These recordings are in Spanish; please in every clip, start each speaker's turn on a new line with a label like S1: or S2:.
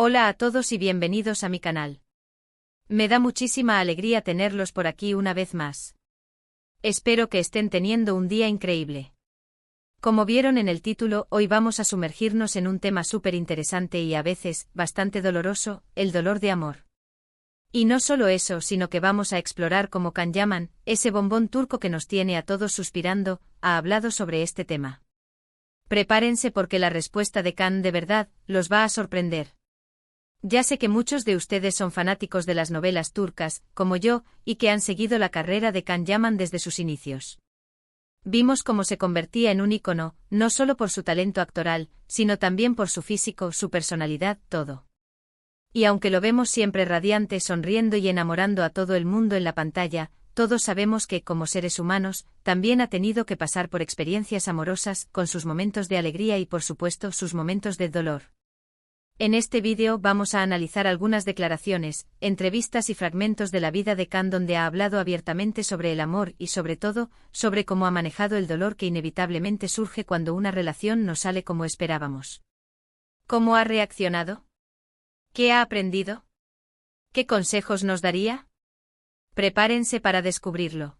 S1: Hola a todos y bienvenidos a mi canal. Me da muchísima alegría tenerlos por aquí una vez más. Espero que estén teniendo un día increíble. Como vieron en el título, hoy vamos a sumergirnos en un tema súper interesante y a veces, bastante doloroso, el dolor de amor. Y no solo eso, sino que vamos a explorar cómo Can Yaman, ese bombón turco que nos tiene a todos suspirando, ha hablado sobre este tema. Prepárense porque la respuesta de Can de verdad los va a sorprender. Ya sé que muchos de ustedes son fanáticos de las novelas turcas, como yo, y que han seguido la carrera de Can Yaman desde sus inicios. Vimos cómo se convertía en un ícono, no solo por su talento actoral, sino también por su físico, su personalidad, todo. Y aunque lo vemos siempre radiante, sonriendo y enamorando a todo el mundo en la pantalla, todos sabemos que, como seres humanos, también ha tenido que pasar por experiencias amorosas, con sus momentos de alegría y por supuesto sus momentos de dolor. En este vídeo vamos a analizar algunas declaraciones, entrevistas y fragmentos de la vida de Can donde ha hablado abiertamente sobre el amor y sobre todo, sobre cómo ha manejado el dolor que inevitablemente surge cuando una relación no sale como esperábamos. ¿Cómo ha reaccionado? ¿Qué ha aprendido? ¿Qué consejos nos daría? Prepárense para descubrirlo.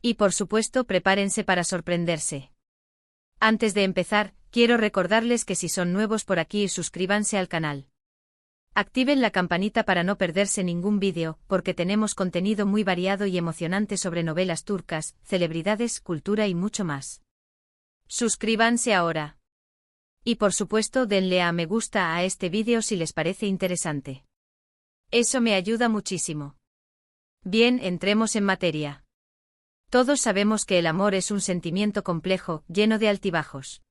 S1: Y por supuesto, prepárense para sorprenderse. Antes de empezar, quiero recordarles que si son nuevos por aquí, suscríbanse al canal. Activen la campanita para no perderse ningún vídeo, porque tenemos contenido muy variado y emocionante sobre novelas turcas, celebridades, cultura y mucho más. Suscríbanse ahora. Y por supuesto, denle a me gusta a este vídeo si les parece interesante. Eso me ayuda muchísimo. Bien, entremos en materia. Todos sabemos que el amor es un sentimiento complejo, lleno de altibajos.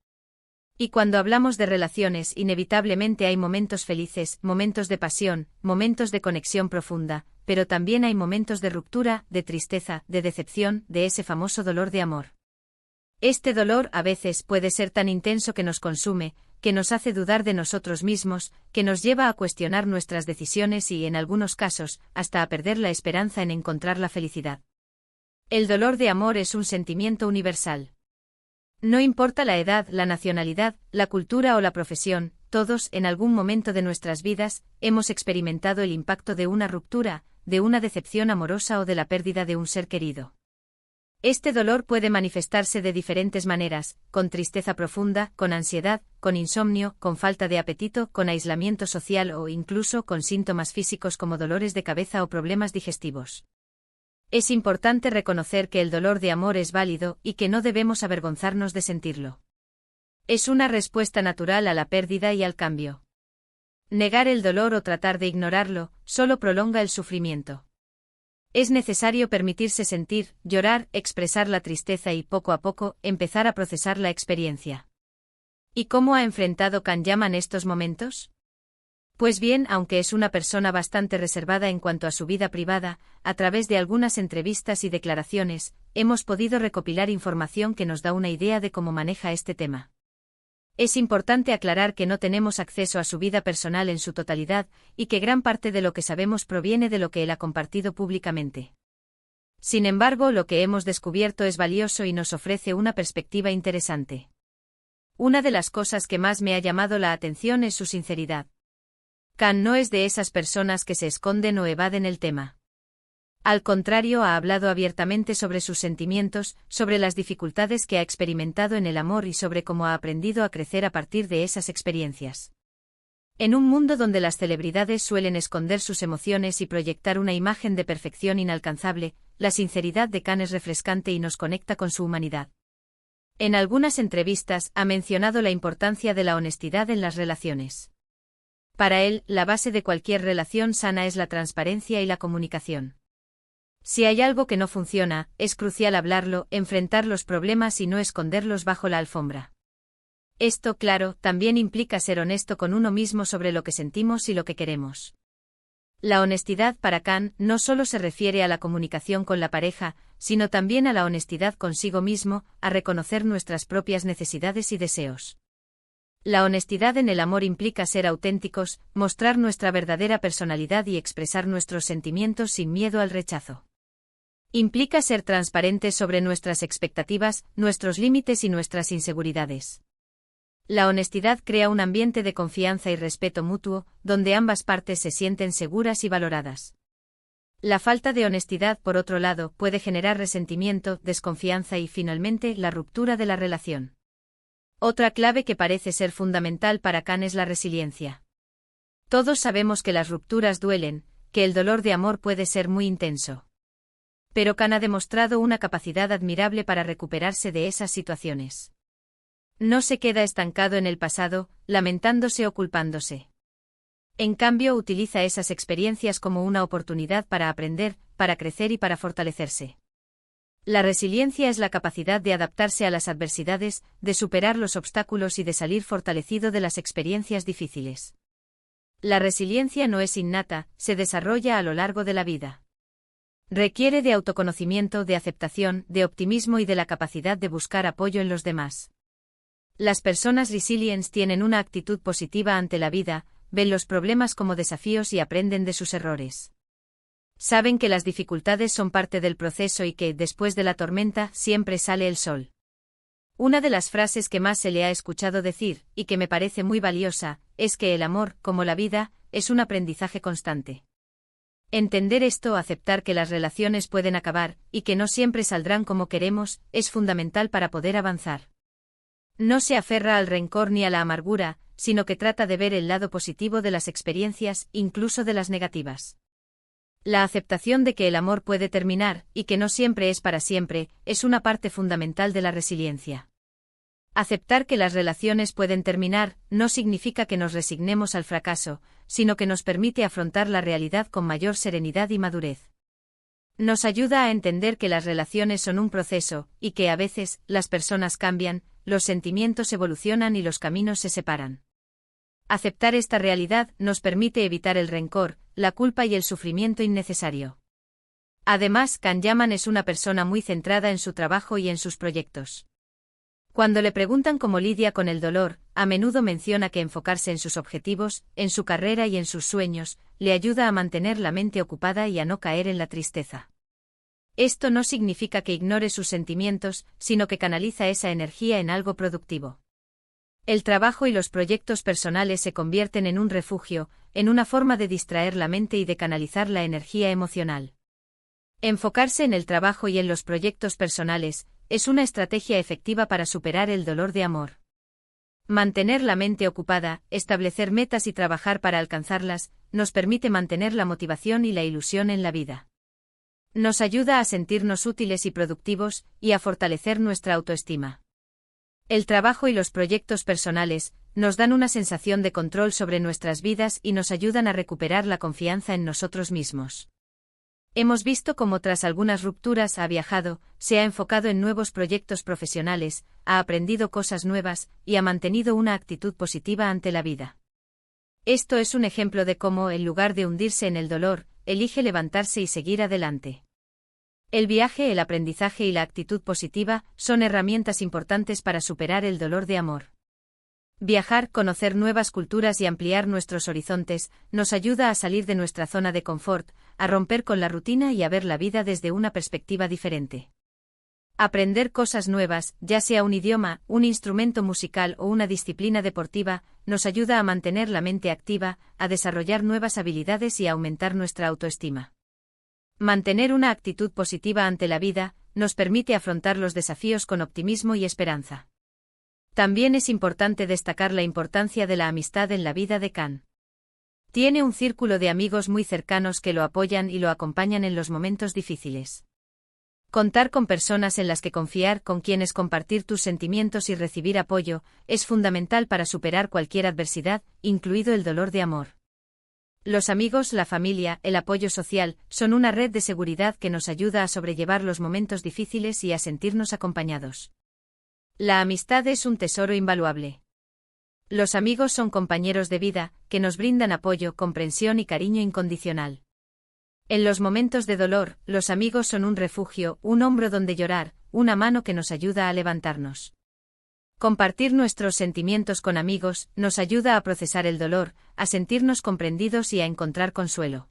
S1: Y cuando hablamos de relaciones, inevitablemente hay momentos felices, momentos de pasión, momentos de conexión profunda, pero también hay momentos de ruptura, de tristeza, de decepción, de ese famoso dolor de amor. Este dolor a veces puede ser tan intenso que nos consume, que nos hace dudar de nosotros mismos, que nos lleva a cuestionar nuestras decisiones y, en algunos casos, hasta a perder la esperanza en encontrar la felicidad. El dolor de amor es un sentimiento universal. No importa la edad, la nacionalidad, la cultura o la profesión, todos, en algún momento de nuestras vidas, hemos experimentado el impacto de una ruptura, de una decepción amorosa o de la pérdida de un ser querido. Este dolor puede manifestarse de diferentes maneras, con tristeza profunda, con ansiedad, con insomnio, con falta de apetito, con aislamiento social o incluso con síntomas físicos como dolores de cabeza o problemas digestivos. Es importante reconocer que el dolor de amor es válido y que no debemos avergonzarnos de sentirlo. Es una respuesta natural a la pérdida y al cambio. Negar el dolor o tratar de ignorarlo solo prolonga el sufrimiento. Es necesario permitirse sentir, llorar, expresar la tristeza y poco a poco empezar a procesar la experiencia. ¿Y cómo ha enfrentado Can Yaman estos momentos? Pues bien, aunque es una persona bastante reservada en cuanto a su vida privada, a través de algunas entrevistas y declaraciones, hemos podido recopilar información que nos da una idea de cómo maneja este tema. Es importante aclarar que no tenemos acceso a su vida personal en su totalidad, y que gran parte de lo que sabemos proviene de lo que él ha compartido públicamente. Sin embargo, lo que hemos descubierto es valioso y nos ofrece una perspectiva interesante. Una de las cosas que más me ha llamado la atención es su sinceridad. Can no es de esas personas que se esconden o evaden el tema. Al contrario, ha hablado abiertamente sobre sus sentimientos, sobre las dificultades que ha experimentado en el amor y sobre cómo ha aprendido a crecer a partir de esas experiencias. En un mundo donde las celebridades suelen esconder sus emociones y proyectar una imagen de perfección inalcanzable, la sinceridad de Can es refrescante y nos conecta con su humanidad. En algunas entrevistas ha mencionado la importancia de la honestidad en las relaciones. Para él, la base de cualquier relación sana es la transparencia y la comunicación. Si hay algo que no funciona, es crucial hablarlo, enfrentar los problemas y no esconderlos bajo la alfombra. Esto, claro, también implica ser honesto con uno mismo sobre lo que sentimos y lo que queremos. La honestidad para Can no solo se refiere a la comunicación con la pareja, sino también a la honestidad consigo mismo, a reconocer nuestras propias necesidades y deseos. La honestidad en el amor implica ser auténticos, mostrar nuestra verdadera personalidad y expresar nuestros sentimientos sin miedo al rechazo. Implica ser transparentes sobre nuestras expectativas, nuestros límites y nuestras inseguridades. La honestidad crea un ambiente de confianza y respeto mutuo, donde ambas partes se sienten seguras y valoradas. La falta de honestidad, por otro lado, puede generar resentimiento, desconfianza y, finalmente, la ruptura de la relación. Otra clave que parece ser fundamental para Khan es la resiliencia. Todos sabemos que las rupturas duelen, que el dolor de amor puede ser muy intenso. Pero Khan ha demostrado una capacidad admirable para recuperarse de esas situaciones. No se queda estancado en el pasado, lamentándose o culpándose. En cambio, utiliza esas experiencias como una oportunidad para aprender, para crecer y para fortalecerse. La resiliencia es la capacidad de adaptarse a las adversidades, de superar los obstáculos y de salir fortalecido de las experiencias difíciles. La resiliencia no es innata, se desarrolla a lo largo de la vida. Requiere de autoconocimiento, de aceptación, de optimismo y de la capacidad de buscar apoyo en los demás. Las personas resilientes tienen una actitud positiva ante la vida, ven los problemas como desafíos y aprenden de sus errores. Saben que las dificultades son parte del proceso y que, después de la tormenta, siempre sale el sol. Una de las frases que más se le ha escuchado decir, y que me parece muy valiosa, es que el amor, como la vida, es un aprendizaje constante. Entender esto, aceptar que las relaciones pueden acabar, y que no siempre saldrán como queremos, es fundamental para poder avanzar. No se aferra al rencor ni a la amargura, sino que trata de ver el lado positivo de las experiencias, incluso de las negativas. La aceptación de que el amor puede terminar, y que no siempre es para siempre, es una parte fundamental de la resiliencia. Aceptar que las relaciones pueden terminar, no significa que nos resignemos al fracaso, sino que nos permite afrontar la realidad con mayor serenidad y madurez. Nos ayuda a entender que las relaciones son un proceso, y que a veces, las personas cambian, los sentimientos evolucionan y los caminos se separan. Aceptar esta realidad nos permite evitar el rencor, la culpa y el sufrimiento innecesario. Además, Khan Yaman es una persona muy centrada en su trabajo y en sus proyectos. Cuando le preguntan cómo lidia con el dolor, a menudo menciona que enfocarse en sus objetivos, en su carrera y en sus sueños, le ayuda a mantener la mente ocupada y a no caer en la tristeza. Esto no significa que ignore sus sentimientos, sino que canaliza esa energía en algo productivo. El trabajo y los proyectos personales se convierten en un refugio, en una forma de distraer la mente y de canalizar la energía emocional. Enfocarse en el trabajo y en los proyectos personales es una estrategia efectiva para superar el dolor de amor. Mantener la mente ocupada, establecer metas y trabajar para alcanzarlas, nos permite mantener la motivación y la ilusión en la vida. Nos ayuda a sentirnos útiles y productivos, y a fortalecer nuestra autoestima. El trabajo y los proyectos personales nos dan una sensación de control sobre nuestras vidas y nos ayudan a recuperar la confianza en nosotros mismos. Hemos visto cómo tras algunas rupturas ha viajado, se ha enfocado en nuevos proyectos profesionales, ha aprendido cosas nuevas y ha mantenido una actitud positiva ante la vida. Esto es un ejemplo de cómo, en lugar de hundirse en el dolor, elige levantarse y seguir adelante. El viaje, el aprendizaje y la actitud positiva son herramientas importantes para superar el dolor de amor. Viajar, conocer nuevas culturas y ampliar nuestros horizontes, nos ayuda a salir de nuestra zona de confort, a romper con la rutina y a ver la vida desde una perspectiva diferente. Aprender cosas nuevas, ya sea un idioma, un instrumento musical o una disciplina deportiva, nos ayuda a mantener la mente activa, a desarrollar nuevas habilidades y a aumentar nuestra autoestima. Mantener una actitud positiva ante la vida, nos permite afrontar los desafíos con optimismo y esperanza. También es importante destacar la importancia de la amistad en la vida de Khan. Tiene un círculo de amigos muy cercanos que lo apoyan y lo acompañan en los momentos difíciles. Contar con personas en las que confiar, con quienes compartir tus sentimientos y recibir apoyo, es fundamental para superar cualquier adversidad, incluido el dolor de amor. Los amigos, la familia, el apoyo social, son una red de seguridad que nos ayuda a sobrellevar los momentos difíciles y a sentirnos acompañados. La amistad es un tesoro invaluable. Los amigos son compañeros de vida, que nos brindan apoyo, comprensión y cariño incondicional. En los momentos de dolor, los amigos son un refugio, un hombro donde llorar, una mano que nos ayuda a levantarnos. Compartir nuestros sentimientos con amigos nos ayuda a procesar el dolor, a sentirnos comprendidos y a encontrar consuelo.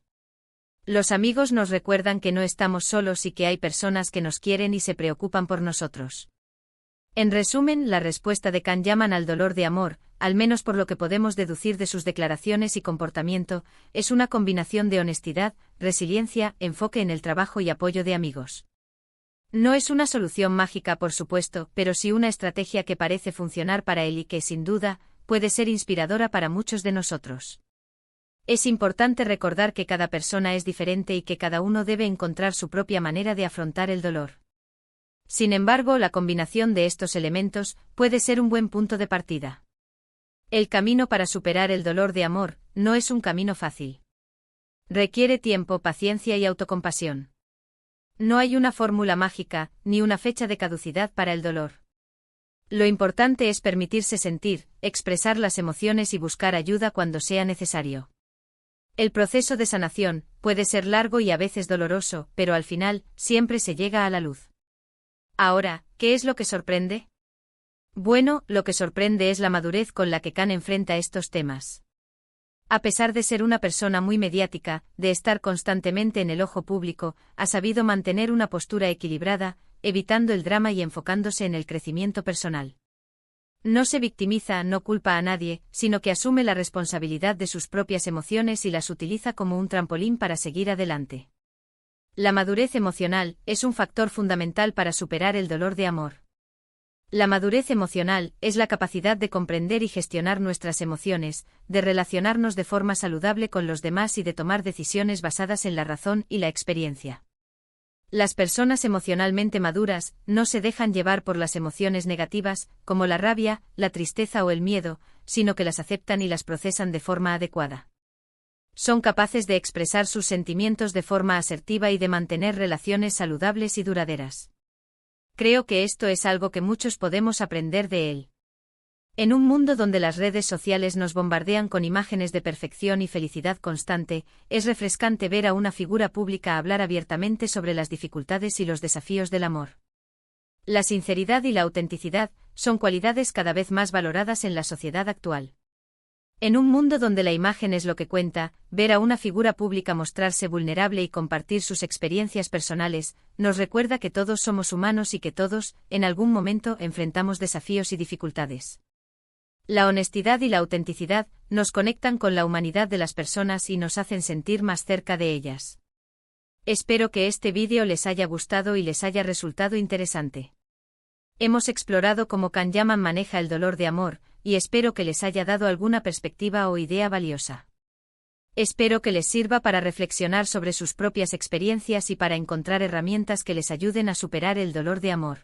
S1: Los amigos nos recuerdan que no estamos solos y que hay personas que nos quieren y se preocupan por nosotros. En resumen, la respuesta de Can Yaman al dolor de amor, al menos por lo que podemos deducir de sus declaraciones y comportamiento, es una combinación de honestidad, resiliencia, enfoque en el trabajo y apoyo de amigos. No es una solución mágica, por supuesto, pero sí una estrategia que parece funcionar para él y que, sin duda, puede ser inspiradora para muchos de nosotros. Es importante recordar que cada persona es diferente y que cada uno debe encontrar su propia manera de afrontar el dolor. Sin embargo, la combinación de estos elementos puede ser un buen punto de partida. El camino para superar el dolor de amor no es un camino fácil. Requiere tiempo, paciencia y autocompasión. No hay una fórmula mágica, ni una fecha de caducidad para el dolor. Lo importante es permitirse sentir, expresar las emociones y buscar ayuda cuando sea necesario. El proceso de sanación puede ser largo y a veces doloroso, pero al final, siempre se llega a la luz. Ahora, ¿qué es lo que sorprende? Bueno, lo que sorprende es la madurez con la que Can enfrenta estos temas. A pesar de ser una persona muy mediática, de estar constantemente en el ojo público, ha sabido mantener una postura equilibrada, evitando el drama y enfocándose en el crecimiento personal. No se victimiza, no culpa a nadie, sino que asume la responsabilidad de sus propias emociones y las utiliza como un trampolín para seguir adelante. La madurez emocional es un factor fundamental para superar el dolor de amor. La madurez emocional es la capacidad de comprender y gestionar nuestras emociones, de relacionarnos de forma saludable con los demás y de tomar decisiones basadas en la razón y la experiencia. Las personas emocionalmente maduras no se dejan llevar por las emociones negativas, como la rabia, la tristeza o el miedo, sino que las aceptan y las procesan de forma adecuada. Son capaces de expresar sus sentimientos de forma asertiva y de mantener relaciones saludables y duraderas. Creo que esto es algo que muchos podemos aprender de él. En un mundo donde las redes sociales nos bombardean con imágenes de perfección y felicidad constante, es refrescante ver a una figura pública hablar abiertamente sobre las dificultades y los desafíos del amor. La sinceridad y la autenticidad son cualidades cada vez más valoradas en la sociedad actual. En un mundo donde la imagen es lo que cuenta, ver a una figura pública mostrarse vulnerable y compartir sus experiencias personales, nos recuerda que todos somos humanos y que todos, en algún momento, enfrentamos desafíos y dificultades. La honestidad y la autenticidad nos conectan con la humanidad de las personas y nos hacen sentir más cerca de ellas. Espero que este vídeo les haya gustado y les haya resultado interesante. Hemos explorado cómo Can Yaman maneja el dolor de amor, y espero que les haya dado alguna perspectiva o idea valiosa. Espero que les sirva para reflexionar sobre sus propias experiencias y para encontrar herramientas que les ayuden a superar el dolor de amor.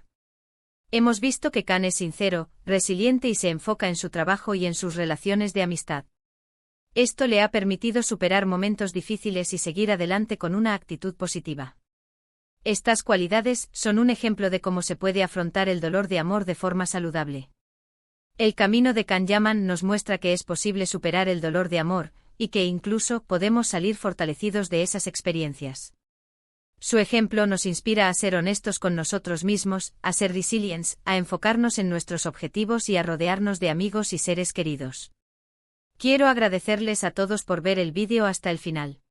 S1: Hemos visto que Can es sincero, resiliente y se enfoca en su trabajo y en sus relaciones de amistad. Esto le ha permitido superar momentos difíciles y seguir adelante con una actitud positiva. Estas cualidades son un ejemplo de cómo se puede afrontar el dolor de amor de forma saludable. El camino de Can Yaman nos muestra que es posible superar el dolor de amor, y que incluso podemos salir fortalecidos de esas experiencias. Su ejemplo nos inspira a ser honestos con nosotros mismos, a ser resilientes, a enfocarnos en nuestros objetivos y a rodearnos de amigos y seres queridos. Quiero agradecerles a todos por ver el vídeo hasta el final.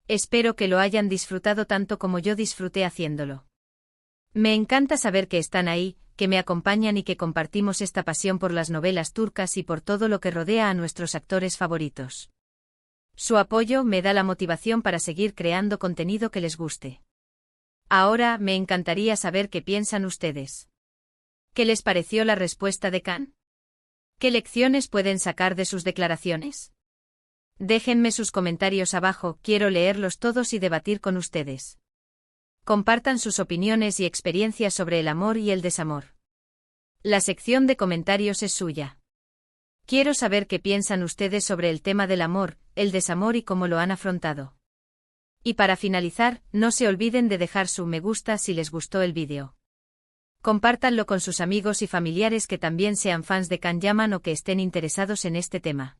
S1: Espero que lo hayan disfrutado tanto como yo disfruté haciéndolo. Me encanta saber que están ahí, que me acompañan y que compartimos esta pasión por las novelas turcas y por todo lo que rodea a nuestros actores favoritos. Su apoyo me da la motivación para seguir creando contenido que les guste. Ahora me encantaría saber qué piensan ustedes. ¿Qué les pareció la respuesta de Can? ¿Qué lecciones pueden sacar de sus declaraciones? Déjenme sus comentarios abajo, quiero leerlos todos y debatir con ustedes. Compartan sus opiniones y experiencias sobre el amor y el desamor. La sección de comentarios es suya. Quiero saber qué piensan ustedes sobre el tema del amor, el desamor y cómo lo han afrontado. Y para finalizar, no se olviden de dejar su me gusta si les gustó el vídeo. Compártanlo con sus amigos y familiares que también sean fans de Can Yaman o que estén interesados en este tema.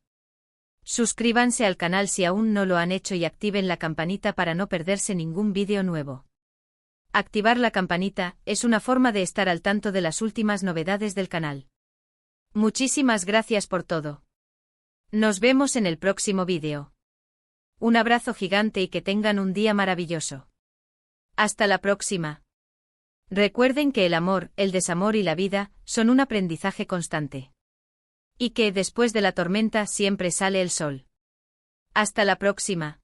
S1: Suscríbanse al canal si aún no lo han hecho y activen la campanita para no perderse ningún vídeo nuevo. Activar la campanita es una forma de estar al tanto de las últimas novedades del canal. Muchísimas gracias por todo. Nos vemos en el próximo vídeo. Un abrazo gigante y que tengan un día maravilloso. Hasta la próxima. Recuerden que el amor, el desamor y la vida son un aprendizaje constante. Y que después de la tormenta siempre sale el sol. Hasta la próxima.